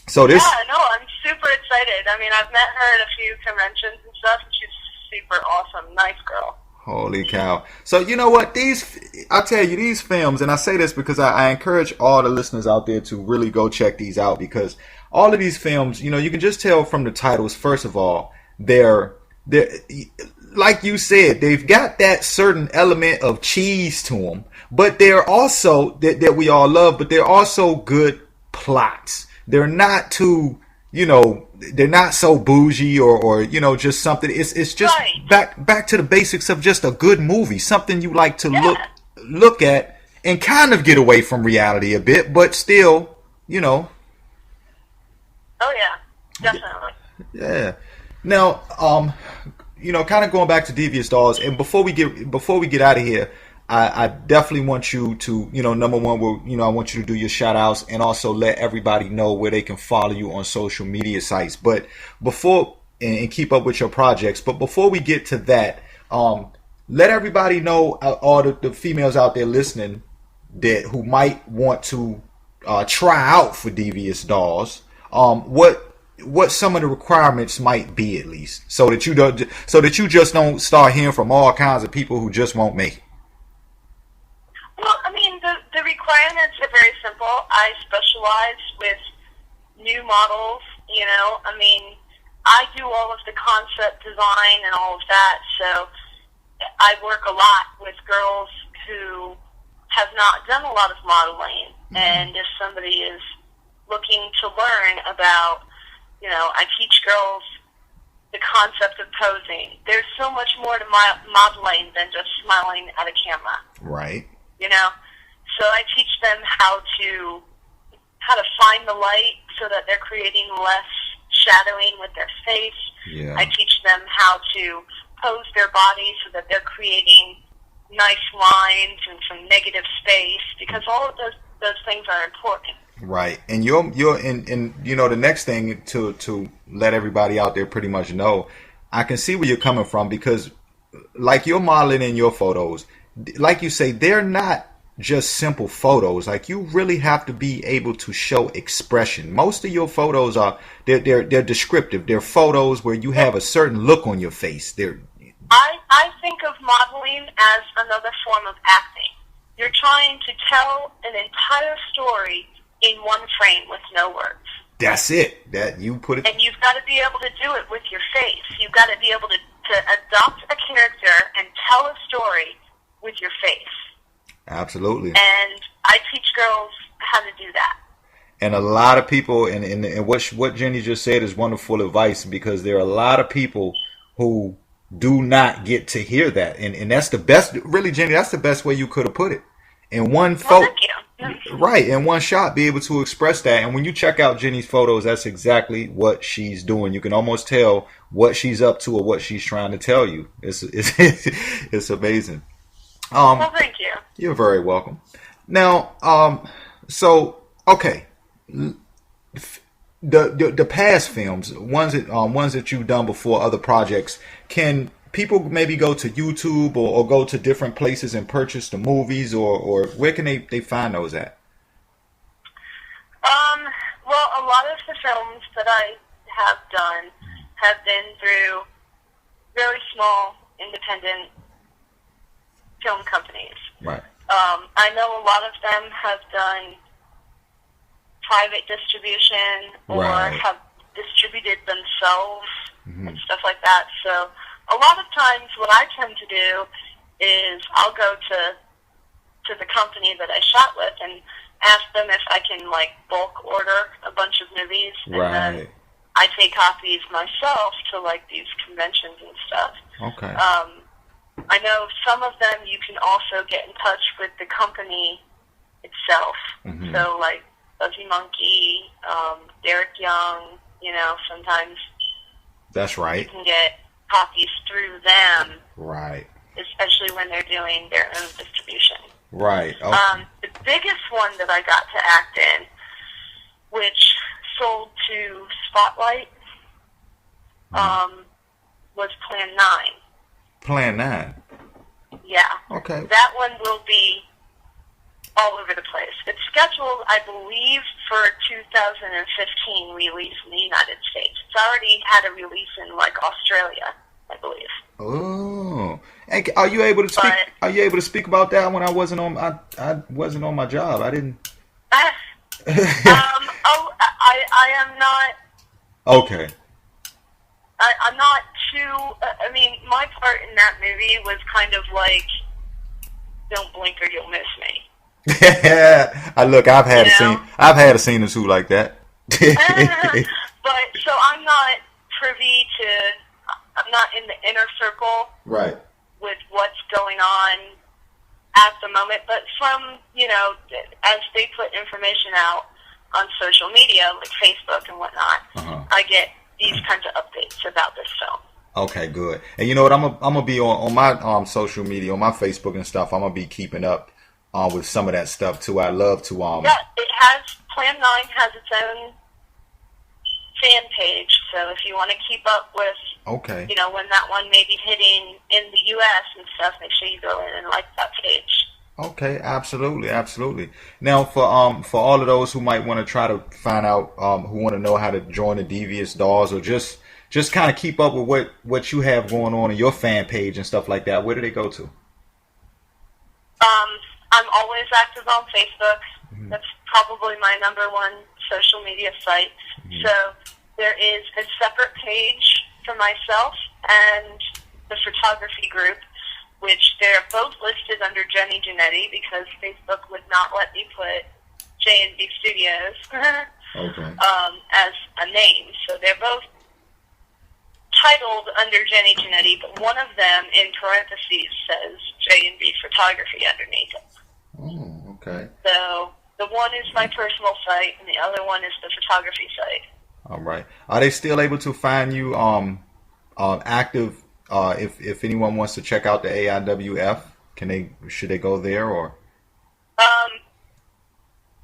So this. Yeah, no, I'm super excited. I mean, I've met her at a few conventions and stuff, and she's super awesome, nice girl. Holy cow. So you know what? I tell you, these films, and I say this because I encourage all the listeners out there to really go check these out, because all of these films, you can just tell from the titles, first of all, they're like you said, they've got that certain element of cheese to them, but they're also, that we all love, but they're also good plots. They're not too, they're not so bougie or just something. It's just back to the basics of just a good movie, something you like to look at and kind of get away from reality a bit, but still, Oh yeah, definitely. Yeah. Now, kind of going back to Devious Dolls, and before we get out of here, I definitely want you to, number one, I want you to do your shout outs and also let everybody know where they can follow you on social media sites. But and keep up with your projects. But before we get to that, let everybody know, all the females out there listening who might want to try out for Devious Dolls, what some of the requirements might be, at least, so that you just don't start hearing from all kinds of people who just won't make it. Well, I mean, the requirements are very simple. I specialize with new models. I mean, I do all of the concept design and all of that, so I work a lot with girls who have not done a lot of modeling, and if somebody is looking to learn about, I teach girls the concept of posing. There's so much more to modeling than just smiling at a camera. Right. So I teach them how to find the light so that they're creating less shadowing with their face. Yeah. I teach them how to pose their body so that they're creating nice lines and some negative space, because all of those things are important. Right. And you're the next thing to let everybody out there pretty much know, I can see where you're coming from, because like you're modeling in your photos, like you say, they're not just simple photos. Like, you really have to be able to show expression. Most of your photos they're descriptive. They're photos where you have a certain look on your face. I think of modeling as another form of acting. You're trying to tell an entire story in one frame with no words. That's it. That you put it. And you've got to be able to do it with your face. You've got to be able to adopt a character and tell a story with your face. Absolutely. And I teach girls how to do that. And a lot of people, and what Jenny just said is wonderful advice, because there are a lot of people who do not get to hear that. And that's the best, really, Jenny, that's the best way you could have put it. In one photo. Right, in one shot, be able to express that. And when you check out Jenny's photos, that's exactly what she's doing. You can almost tell what she's up to or what she's trying to tell you. It's amazing. Well, thank you. You're very welcome. Now, so okay, the past films, ones that you've done before, other projects, can people maybe go to YouTube or go to different places and purchase the movies, or where can they find those at? Well, a lot of the films that I have done have been through very small, independent film companies. Right. I know a lot of them have done private distribution or have distributed themselves and stuff like that. So a lot of times what I tend to do is I'll go to the company that I shot with and ask them if I can bulk order a bunch of movies, and then I take copies myself to these conventions and stuff. Okay. I know some of them you can also get in touch with the company itself. So Fuzzy Monkey, Derek Young, sometimes that's right. You can get copies through them. Right. Especially when they're doing their own distribution. Right. Okay. The biggest one that I got to act in, which sold to Spotlight, was Plan 9. Plan 9? Yeah. Okay. That one will be all over the place. It's scheduled, I believe, for a 2015 release in the United States. It's already had a release in Australia, I believe. Oh, and are you able to speak? Are you able to speak about that when I wasn't on? I wasn't on my job. I didn't. I am not. Okay. I'm not too. I mean, my part in that movie was kind of "Don't blink or you'll miss me." I've had a scene. I've had a scene or two like that. But so I'm not privy to. I'm not in the inner circle, right, with what's going on at the moment. But from as they put information out on social media, like Facebook and whatnot, I get these kinds of updates about this film. Okay, good. And you know what? I'm gonna be on my social media, on my Facebook and stuff. I'm gonna be keeping up with some of that stuff too. I love to Yeah, it has, Plan 9 has its own fan page, so if you want to keep up with, Okay. you know, when that one may be hitting in the U.S. and stuff, make sure you go in and like that page. Okay, absolutely, absolutely. Now, for all of those who might want to try to find out, who want to know how to join the Devious Dolls, or just kind of keep up with what you have going on in your fan page and stuff like that, where do they go to? I'm always active on Facebook. Mm-hmm. That's probably my number one social media site. Mm-hmm. So there is a separate page for myself and the photography group, which they're both listed under Jannetty because Facebook would not let me put J&B Studios okay. As a name. So they're both titled under Jannetty, but one of them in parentheses says J&B Photography underneath it. Oh, okay. So the one is my personal site, and the other one is the photography site. All right. Are they still able to find you active? If anyone wants to check out the AIWF, should they go there or?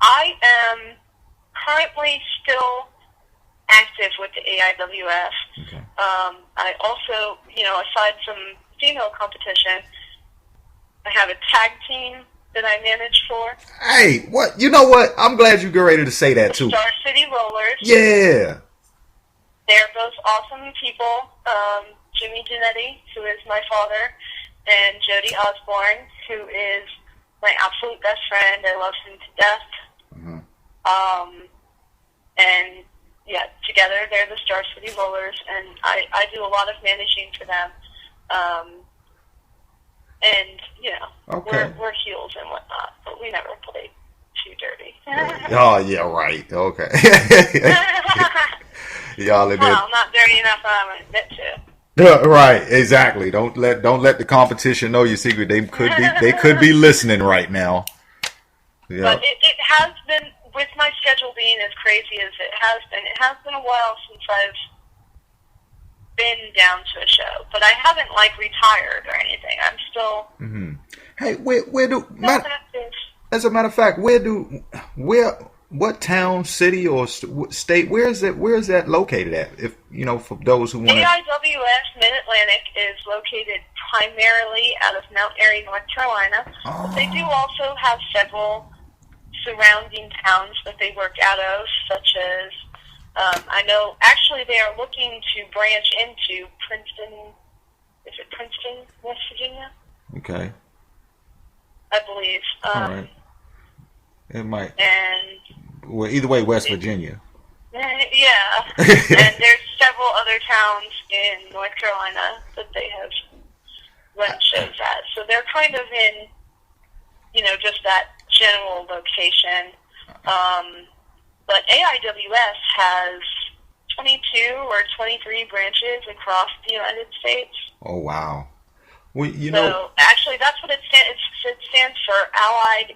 I am currently still active with the AIWF. Okay. I also, aside from female competition, I have a tag team that I manage for. Hey, what? You know what? I'm glad you get ready to say that too. Star City Rollers. Yeah. They're both awesome people. Jimmy Jannetty, who is my father, and Jody Osborne, who is my absolute best friend. I love him to death. Mm-hmm. And yeah, together they're the Star City Rollers, and I do a lot of managing for them. And okay. we're heels and whatnot, but we never played too dirty. Oh yeah, right. Okay. Y'all admit. Well, not dirty enough I'm gonna admit to. Right, exactly. Don't let the competition know your secret. They could be listening right now. Yeah. But it has been, with my schedule being as crazy as it has been a while since I've been down to a show. But I haven't retired or anything. I'm still. Mm-hmm. Hey, where do? Active. As a matter of fact, what town, city, or state? Where is that located at? If for those who want. AIWF Mid-Atlantic is located primarily out of Mount Airy, North Carolina. Oh. But they do also have several surrounding towns that they work out of, such as I know actually they are looking to branch into Princeton. Is it Princeton, West Virginia? Okay. I believe. All right. It might. And well, either way, West Virginia. Yeah. And there's several other towns in North Carolina that they have run shows at. So they're kind of in, just that general location. But AIWS has 22 or 23 branches across the United States. Oh, wow. Well, So actually, that's what it stands. It stands for Allied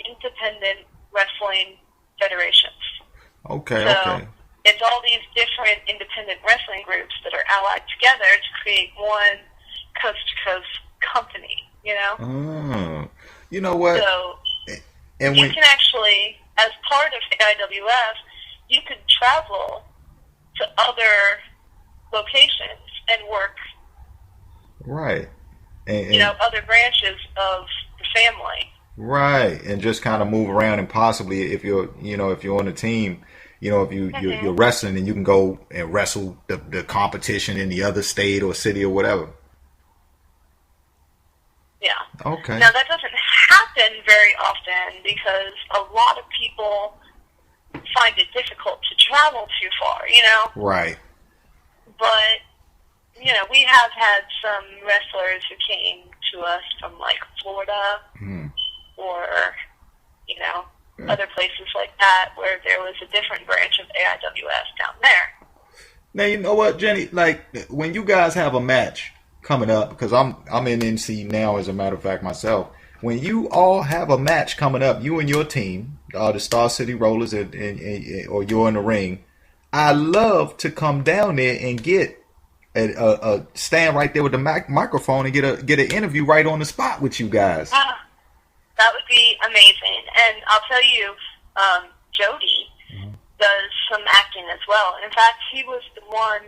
Independent Wrestling Federations. Okay. So okay. It's all these different independent wrestling groups that are allied together to create one coast-to-coast company. Oh, you know what? So and you can actually, as part of AIWF, you could travel to other locations and work. Right. And other branches of the family. Right, and just kind of move around, and possibly if you're on a team, if you're wrestling, and you can go and wrestle the competition in the other state or city or whatever. Yeah. Okay. Now that doesn't happen very often because a lot of people find it difficult to travel too far. Right. But we have had some wrestlers who came to us from Florida. Mm. Or, other places like that where there was a different branch of AIWS down there. Now, you know what, Jenny? When you guys have a match coming up, because I'm in NC now, as a matter of fact, myself. When you all have a match coming up, you and your team, the Star City Rollers, or you're in the ring, I love to come down there and get stand right there with the microphone and get an interview right on the spot with you guys. That would be amazing. And I'll tell you, Jody does some acting as well. In fact, he was the one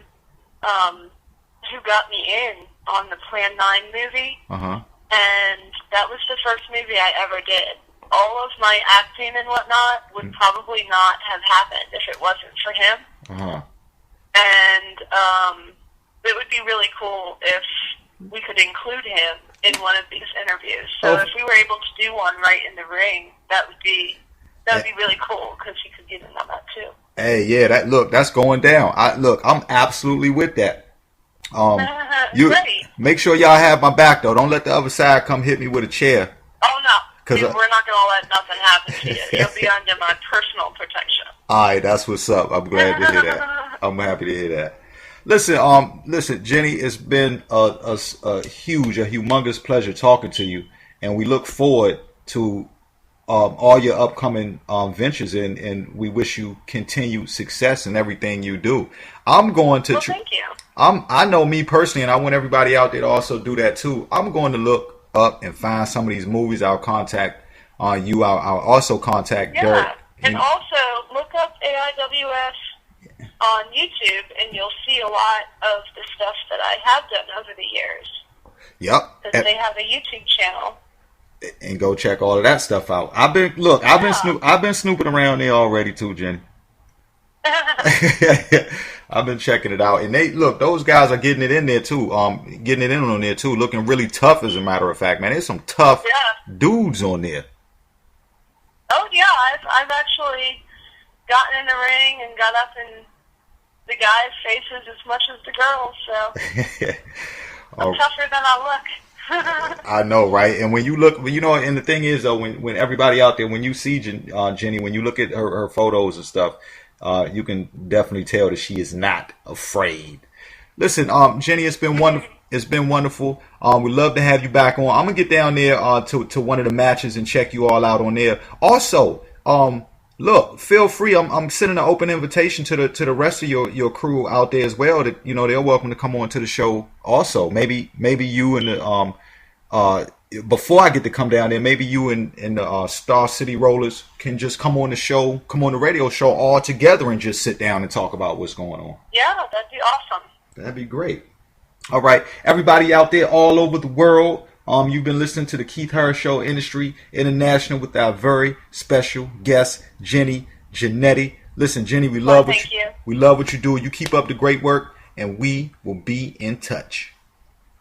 who got me in on the Plan 9 movie. And that was the first movie I ever did. All of my acting and whatnot would probably not have happened if it wasn't for him. And it would be really cool if we could include him in one of these interviews. So if we were able to do one right in the ring, that would be really cool because he could get in on that too. Hey, yeah, that's going down. I'm absolutely with that. You make sure y'all have my back though. Don't let the other side come hit me with a chair. Oh no, we're not gonna let nothing happen to you. You'll be under my personal protection. All right, that's what's up. I'm glad to hear that. I'm happy to hear that. Listen, Jenny, it's been a humongous pleasure talking to you, and we look forward to all your upcoming ventures, and we wish you continued success in everything you do. I'm going to. Thank you. I know me personally, and I want everybody out there to also do that too. I'm going to look up and find some of these movies. I'll contact you. I'll also contact Derek. And also look up AIWS on YouTube, and you'll see a lot of the stuff that I have done over the years. Yep. Because they have a YouTube channel. And go check all of that stuff out. I've been snooping around there already too, Jenny. I've been checking it out, and those guys are getting it in there too. Getting it in on there too, looking really tough. As a matter of fact, man, there's some tough dudes on there. Oh yeah, I've actually gotten in the ring and got up in the guys' faces as much as the girls. So I'm tougher than I look. I know, right? And when you look, and the thing is though, when everybody out there, when you see Jenny, when you look at her photos and stuff, you can definitely tell that she is not afraid. Listen, Jenny, it's been wonderful. It's been wonderful. We'd love to have you back on. I'm gonna get down there to one of the matches and check you all out on there. Also, look, feel free. I'm sending an open invitation to the rest of your crew out there as well. That they're welcome to come on to the show. Also, maybe you and the before I get to come down there, maybe you and the Star City Rollers can just come on the show, come on the radio show all together and just sit down and talk about what's going on. Yeah, that'd be awesome. That'd be great. All right, everybody out there all over the world, you've been listening to the Keith Harris Show Industry International with our very special guest, Jannetty. Listen, Jenny, we love what you do. You keep up the great work, and we will be in touch.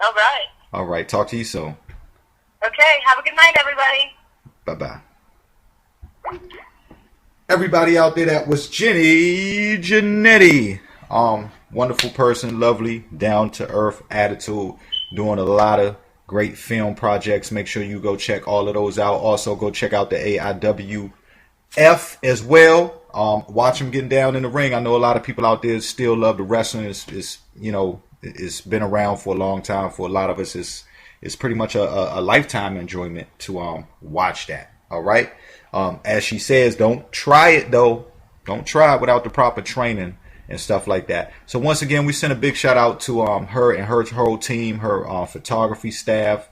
All right. All right, talk to you soon. Okay, have a good night, everybody. Bye-bye. Everybody out there, that was Jannetty. Wonderful person, lovely, down-to-earth attitude, doing a lot of great film projects. Make sure you go check all of those out. Also, go check out the AIWF as well. Watch them getting down in the ring. I know a lot of people out there still love the wrestling. It's been around for a long time. For a lot of us, it's pretty much a lifetime enjoyment to watch that. All right. As she says, don't try it though. Don't try it without the proper training and stuff like that. So once again, we send a big shout out to her and her whole team, her photography staff,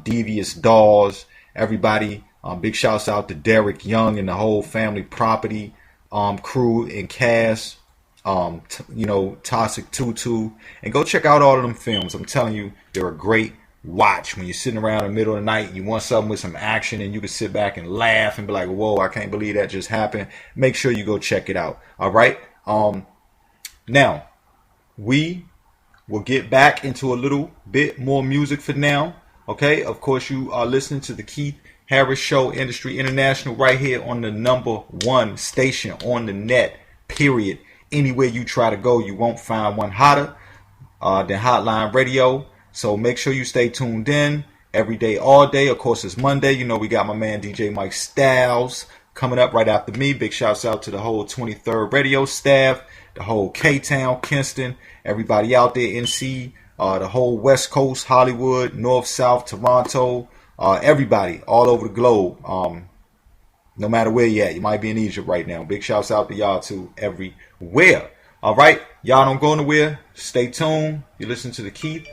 Devious Dolls, everybody. Big shouts out to Derek Young and the whole family property crew and cast. Toxic Tutu, and go check out all of them films. I'm telling you, they're a great watch when you're sitting around in the middle of the night and you want something with some action and you can sit back and laugh and be like, whoa, I can't believe that just happened. Make sure you go check it out. All right. Now we will get back into a little bit more music for now. Okay. Of course, you are listening to the Keith Harris Show Industry International right here on the #1 station on the net, period. Anywhere you try to go, you won't find one hotter than Hotline Radio. So make sure you stay tuned in every day, all day. Of course, it's Monday. We got my man DJ Mike Styles coming up right after me. Big shouts out to the whole 23rd radio staff, the whole K-Town, Kinston, everybody out there, NC, the whole West Coast, Hollywood, North, South, Toronto, everybody all over the globe. No matter where you at, you might be in Egypt right now. Big shouts out to y'all too, everywhere. All right, y'all don't go nowhere. Stay tuned. You listen to the Keith